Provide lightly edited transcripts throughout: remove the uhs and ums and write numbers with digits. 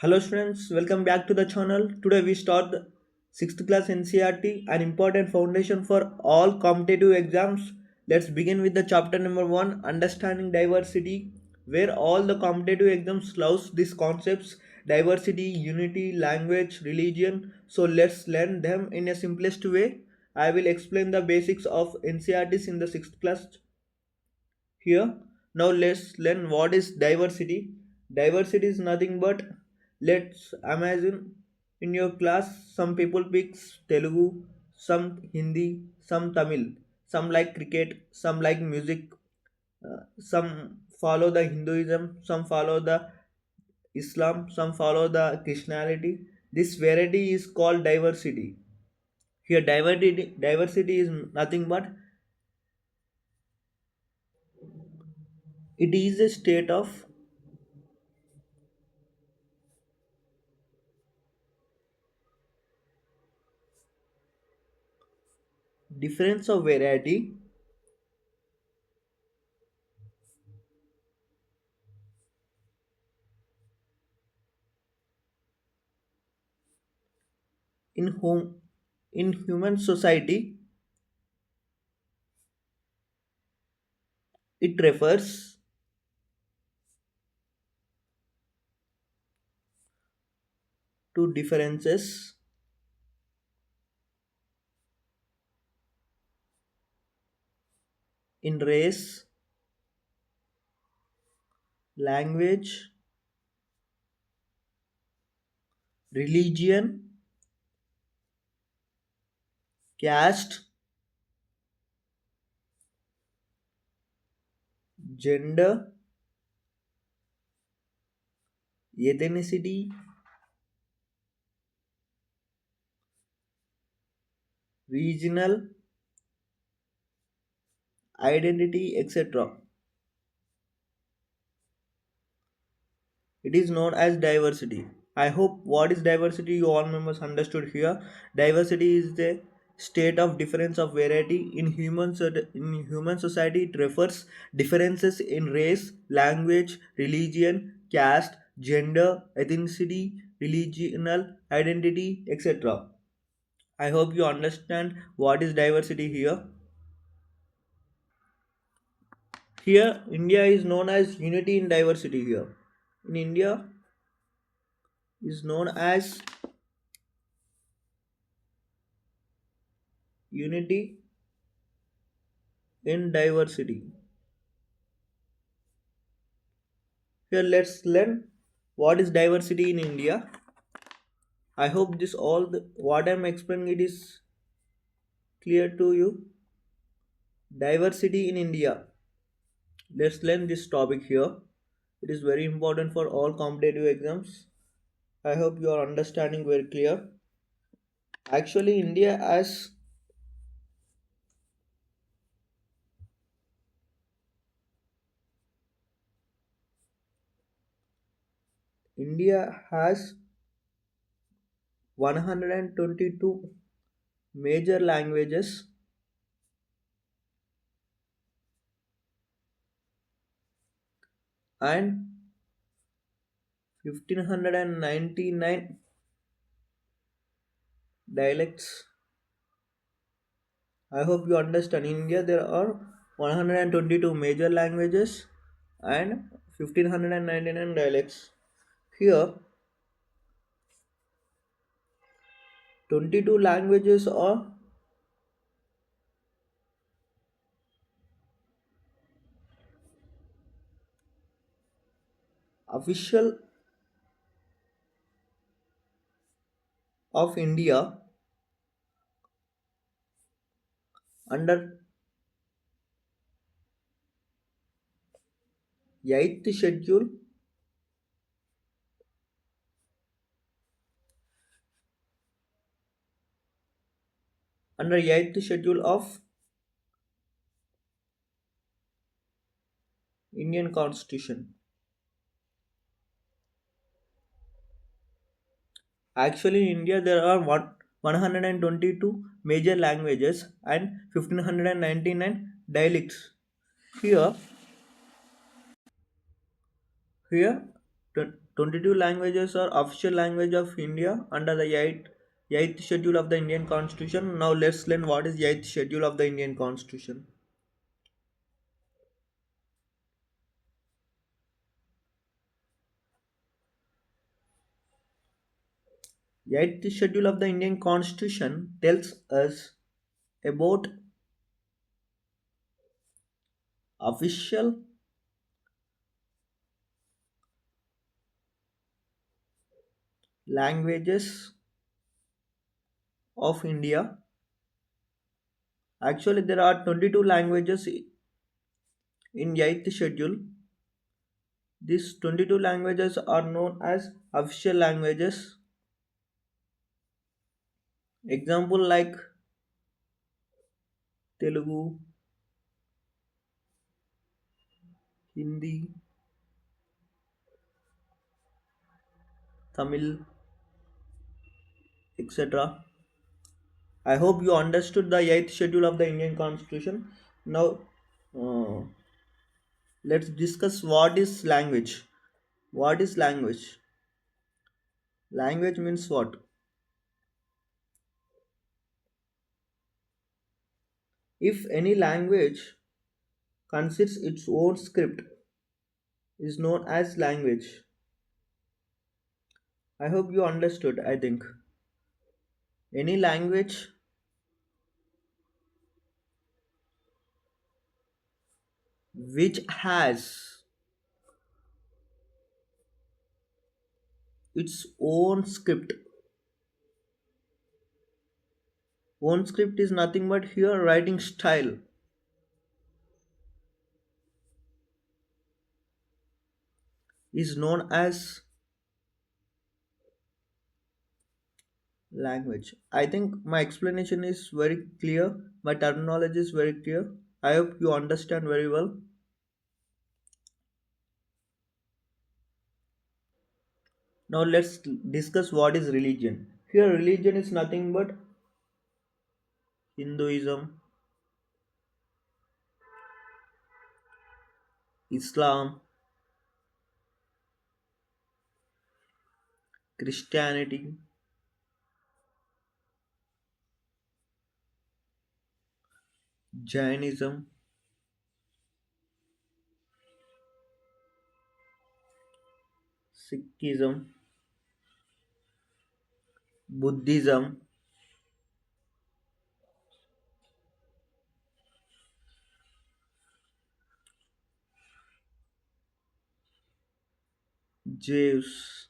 Hello students, welcome back to the channel. Today we start the 6th class NCRT, an important foundation for all competitive exams. Let's begin with the chapter number 1, Understanding Diversity, where all the competitive exams loves these concepts, diversity, unity, language, religion. So let's learn them in a simplest way. I will explain the basics of NCRTs in the 6th class here. Now let's learn what is diversity. Diversity is nothing but, let's imagine in your class some people speaks Telugu, some Hindi, some Tamil, some like cricket, some like music, some follow the Hinduism, some follow the Islam, some follow the Christianity. This variety is called diversity. Here diversity is nothing but it is a state of difference of variety in whom in human society. It refers to differences in race, language, religion, caste, gender, ethnicity, regional identity, etc. It is known as diversity. I hope what is diversity you all members understood here. Diversity is the state of difference of variety in in human society. It refers differences in race, language, religion, caste, gender, ethnicity, religional identity, etc. I hope you understand what is diversity here. Here, India is known as unity in diversity here. In India is known as unity in diversity. Here let's learn what is diversity in India. I hope this all what I'm explaining it is clear to you. Diversity in India. Let's learn this topic here. It is very important for all competitive exams. I hope you are understanding very clear. Actually, India has 122 major languages and 1599 dialects. I hope you understand. In India, there are 122 major languages and 1599 dialects. Here, 22 languages are official of India under 8th schedule, under 8th schedule of Indian Constitution. Actually, in India, there are 122 major languages and 1599 dialects. Here, here 22 languages are official language of India under the 8th schedule of the Indian Constitution. Now let's learn what is 8th schedule of the Indian Constitution. 8th schedule of the Indian Constitution tells us about official languages of India. Actually, there are 22 languages in 8th schedule. These 22 languages are known as official languages. Example like Telugu, Hindi, Tamil, etc. I hope you understood the 8th schedule of the Indian Constitution. Now, uh, let's discuss what is language. What is language? Language means what? If any language considers its own script, is known as language. I hope you understood. I think any language which has its own script. Own script is nothing but here writing style is known as language. I think my explanation is very clear. My terminology is very clear. I hope you understand very well. Now let's discuss what is religion. Here religion is nothing but Hinduism, Islam, Christianity, Jainism, Sikhism, Buddhism, Jews,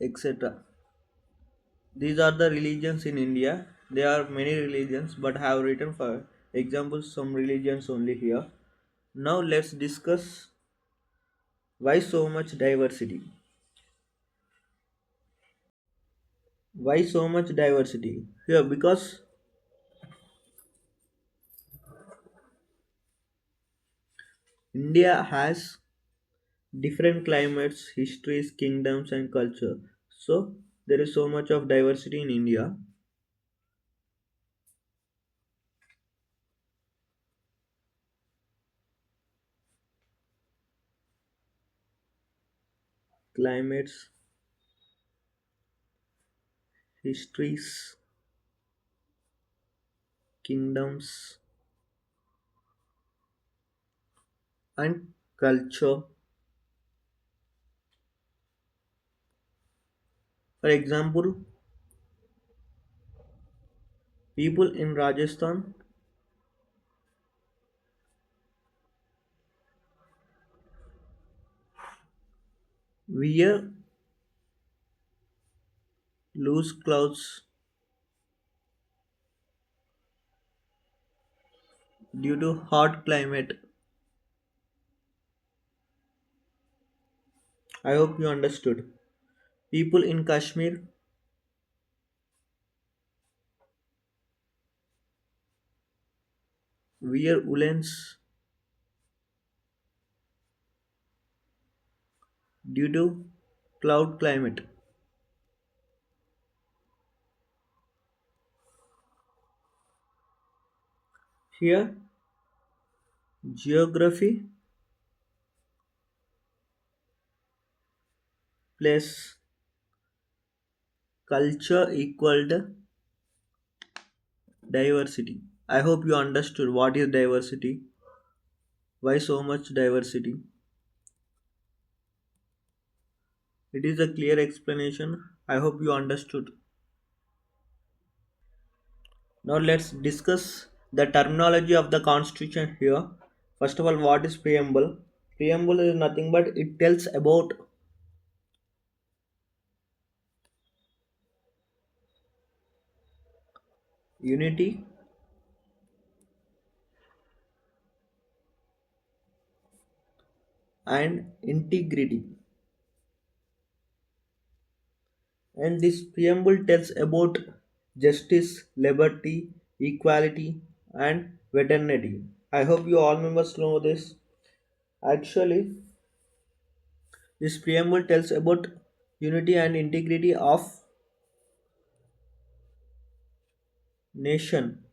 etc. These are the religions in India. There are many religions, but I have written for example some religions only here. Now let's discuss why so much diversity. Why so much diversity? Here because India has different climates, histories, kingdoms, and culture. So there is so much of diversity in India. Climates, histories, kingdoms, and culture. For example, people in Rajasthan wear loose clothes due to hot climate. I hope you understood. People in Kashmir wear woolens due to cloud climate. Here, Geography plus culture equaled diversity. I hope you understood what is diversity, why so much diversity. It is a clear explanation. I hope you understood. Now let's discuss the terminology of the constitution here. First of all, what is preamble? Preamble is nothing but it tells about unity and integrity. And this preamble tells about justice, liberty, equality, and fraternity. I hope you all members know this. Actually, this preamble tells about unity and integrity of nation,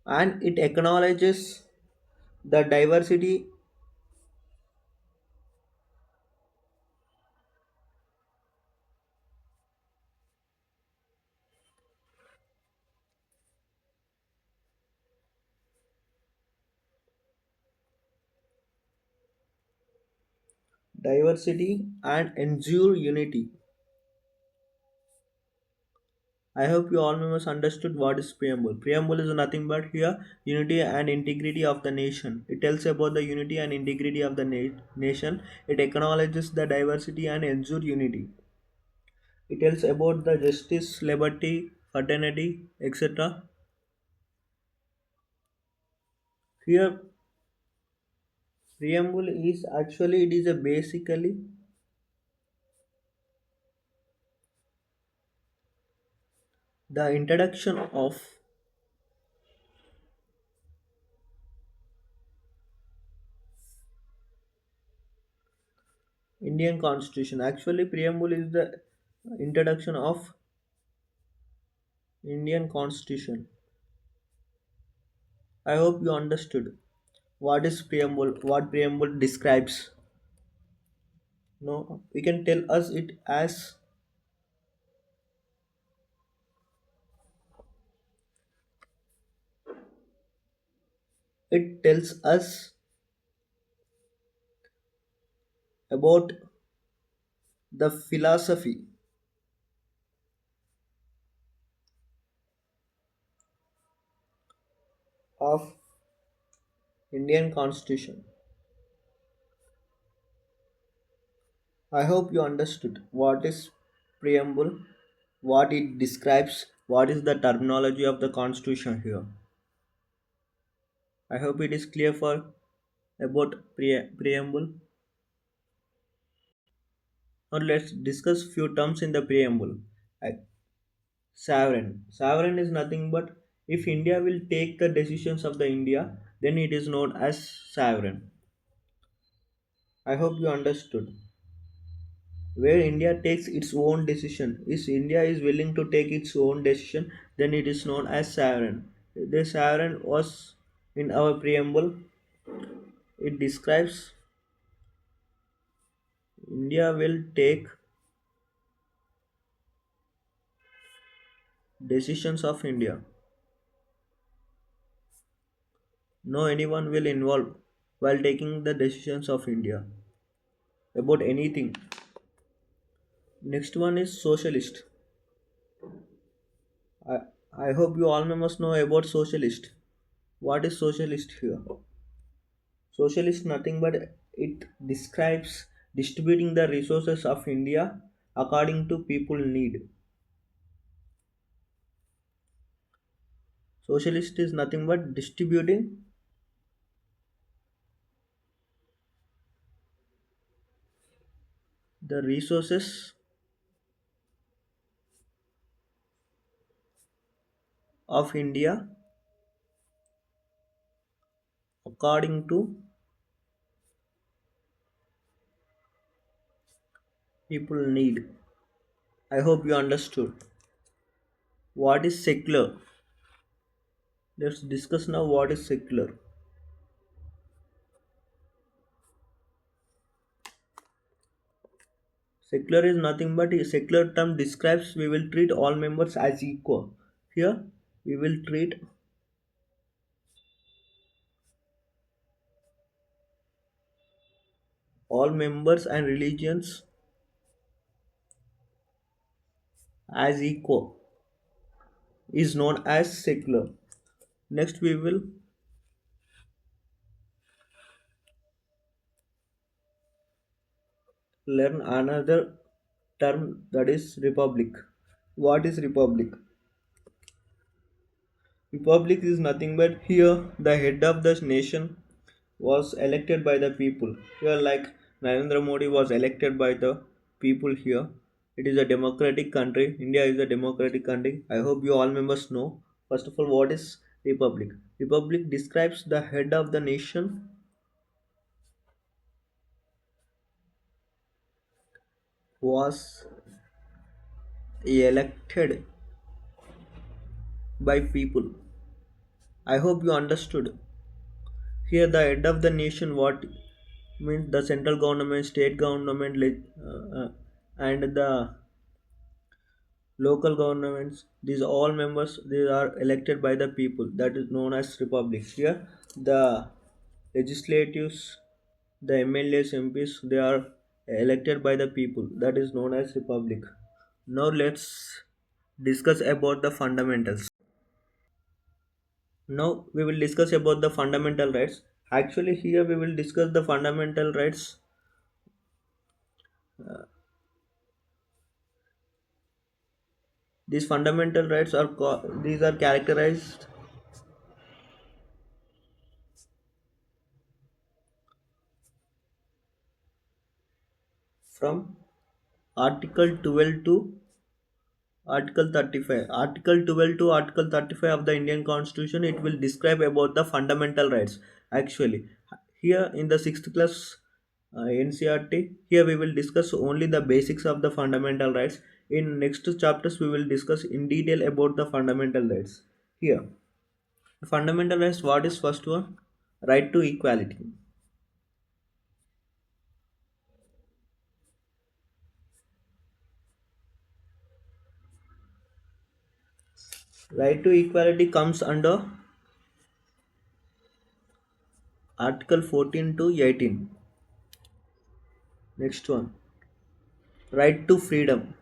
and it acknowledges the diversity and ensure unity. I hope you all members understood what is preamble. Preamble is nothing but here unity and integrity of the nation. It tells about the unity and integrity of the nation. It acknowledges the diversity and ensure unity. It tells about the justice, liberty, fraternity, etc. Here, preamble is actually it is a basically the introduction of Indian Constitution. Actually, preamble is the introduction of Indian Constitution. I hope you understood what is preamble, what preamble describes. No, we can tell us it as it tells us about the philosophy of Indian Constitution. I hope you understood what is preamble, what it describes, what is the terminology of the Constitution here. I hope it is clear for about preamble. Now let's discuss few terms in the preamble. I- Sovereign. Sovereign is nothing but if India will take the decisions of the India, then it is known as sovereign. I hope you understood. Where India takes its own decision, if India is willing to take its own decision, then it is known as sovereign. The sovereign was in our preamble. It describes India will take decisions of India. No anyone will involve while taking the decisions of India about anything. Next one is socialist. I, I hope you all must know about socialist. What is socialist here? Socialist nothing but it describes distributing the resources of India according to people need. Socialist is nothing but distributing the resources of India according to people need. I hope you understood. What is secular? Let's discuss now what is secular. Secular is nothing but a secular term describes we will treat all members as equal. Here we will treat all members and religions as equal is known as secular. Next we will learn another term that is republic. What is republic? Republic is nothing but here the head of the nation was elected by the people. Here, like Narendra Modi was elected by the people here. It is a democratic country. India is a democratic country. I hope you all members know. First of all, what is republic? Republic describes the head of the nation was elected by people. I hope you understood. Here, the head of the nation, what means the central government, state government, and the local governments. These all members they are elected by the people. That is known as republic. Here, the legislatives, the MLAs, MPs, they are elected by the people. That is known as republic. Now let's discuss about the fundamentals. Now we will discuss about the fundamental rights. Actually, here we will discuss the fundamental rights. These fundamental rights are these are characterized from Article 12 to Article 35. Article 12 to Article 35 of the Indian Constitution it will describe about the fundamental rights. Actually, here in the 6th class NCRT, here we will discuss only the basics of the fundamental rights. In next chapters, we will discuss in detail about the fundamental rights. Here, fundamental rights. What is first one? Right to equality. Right to equality comes under Article 14 to 18. Next one, right to freedom.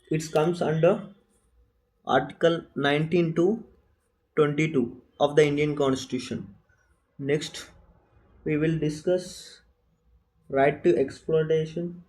It comes under Article 19 to 22 of the Indian Constitution. Next, we will discuss right to exploitation,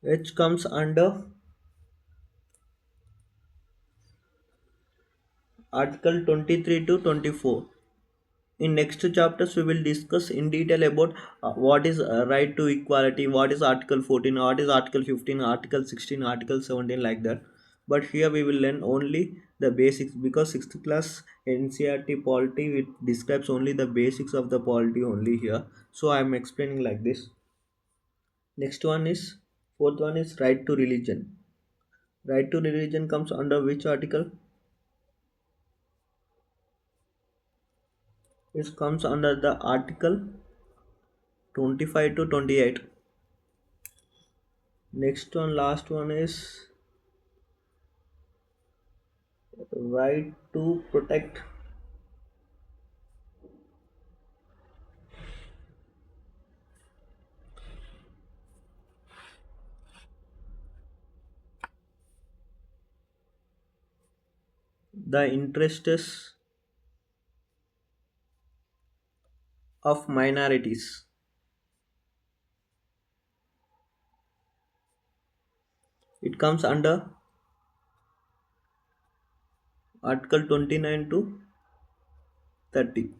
which comes under Article 23 to 24. In next chapters, we will discuss in detail about what is right to equality, what is Article 14, what is Article 15, Article 16, Article 17, like that. But here we will learn only the basics because 6th class NCRT polity it describes only the basics of the polity only here. So I am explaining like this. Next one is fourth one is right to religion. Right to religion comes under which article? It comes under the article 25 to 28. Next one, last one is right to protect the interests of minorities. It comes under article 29 to 30.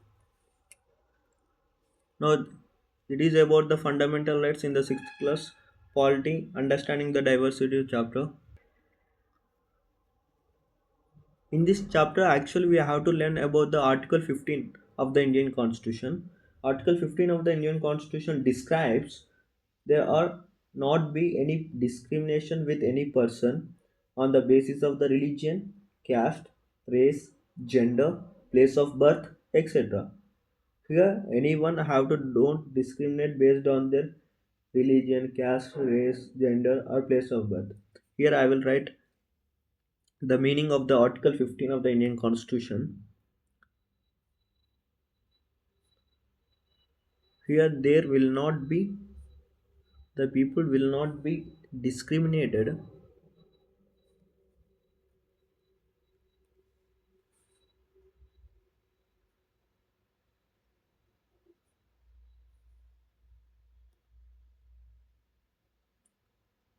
Now, it is about the fundamental rights in the 6th class polity, understanding the diversity chapter. In this chapter, actually, we have to learn about the Article 15 of the Indian Constitution. Article 15 of the Indian Constitution describes there are not be any discrimination with any person on the basis of the religion, caste, race, gender, place of birth, etc. Here, anyone have to don't discriminate based on their religion, caste, race, gender, or place of birth. Here, I will write the meaning of the Article 15 of the Indian Constitution. Here, there will not be the people will not be discriminated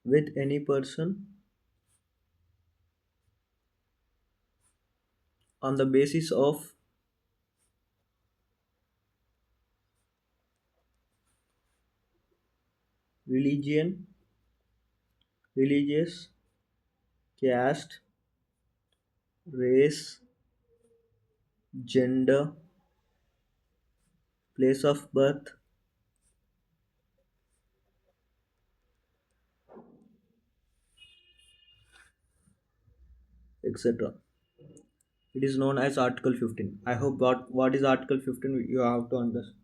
with any person on the basis of religion, religious, caste, race, gender, place of birth, etc. It is known as Article 15. I hope what is Article 15 you have to understand.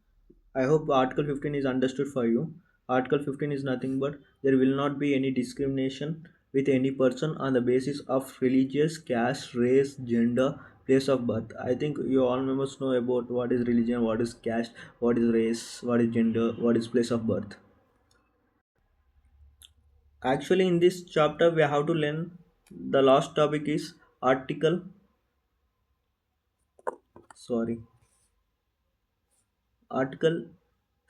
I hope Article 15 is understood for you. Article 15 is nothing but there will not be any discrimination with any person on the basis of religious, caste, race, gender, place of birth. I think you all members know about what is religion, what is caste, what is race, what is gender, what is place of birth. Actually, in this chapter, we have to learn the last topic is Article, sorry, Article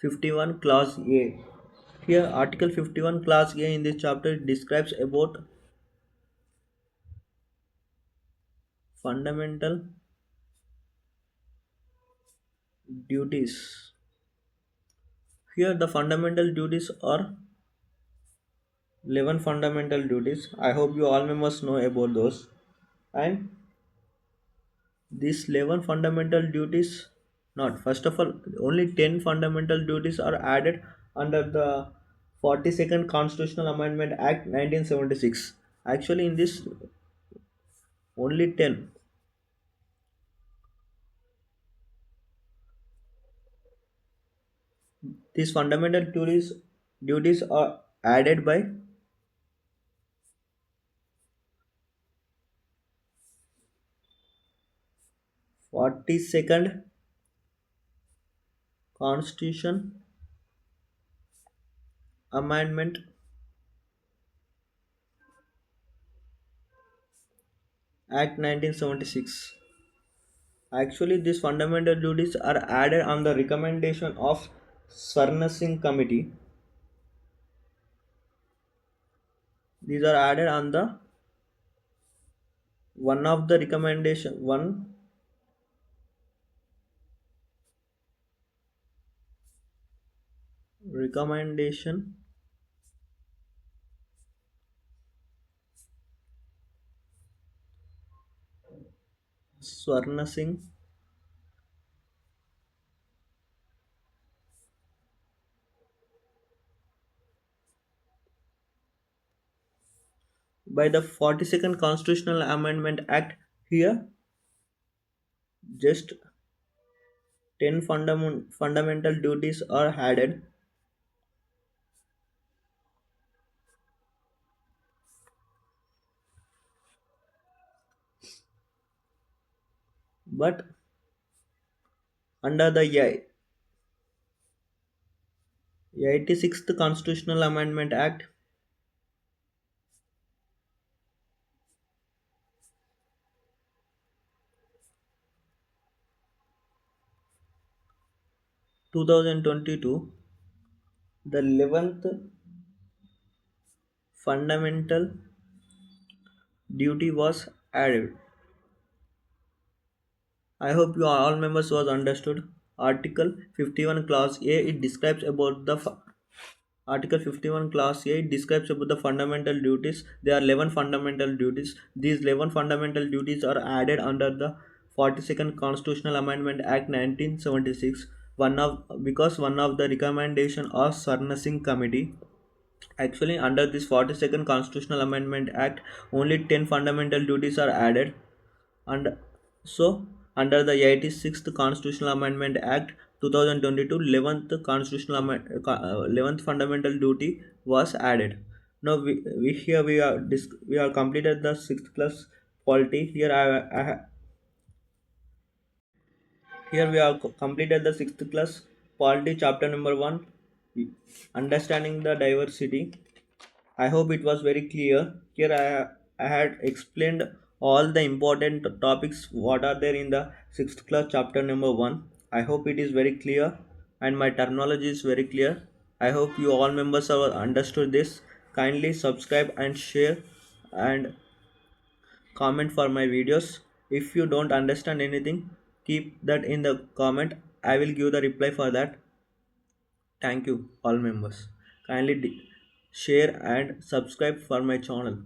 51 Clause A. Here, Article 51 Clause A in this chapter describes about fundamental duties. Here, the fundamental duties are 11 fundamental duties. I hope you all members know about those. And these 11 fundamental duties, not first of all, only 10 fundamental duties are added under the 42nd Constitutional Amendment Act 1976. Actually, in this, only 10. These fundamental duties are added by 42nd Constitution Amendment Act 1976. Actually, these fundamental duties are added on the recommendation of Swarna Singh Committee. These are added on the one recommendation Swarna Singh by the 42nd Constitutional Amendment Act. Here, just 10 fundamental duties are added, but under the 86th Constitutional Amendment Act 2022, the 11th fundamental duty was added. I hope you all members was understood. Article 51 Clause A, it describes about the Article 51 Class 8 describes about the fundamental duties. There are 11 fundamental duties. These 11 fundamental duties are added under the 42nd Constitutional Amendment Act 1976. One of the recommendation of Sarnasing Committee. Actually, under this 42nd Constitutional Amendment Act, only 10 fundamental duties are added. And so, under the 86th Constitutional Amendment Act 2022, 11th 11th fundamental duty was added. Now we here we are completed the 6th class polity. Here we have completed the 6th class polity chapter number 1, understanding the diversity. I hope it was very clear. Here I had explained all the important topics what are there in the 6th class chapter number 1. I hope it is very clear and my terminology is very clear. I hope you all members have understood this. Kindly subscribe and share and comment for my videos. If you don't understand anything, keep that in the comment. I will give the reply for that. Thank you all members. Kindly share and subscribe for my channel.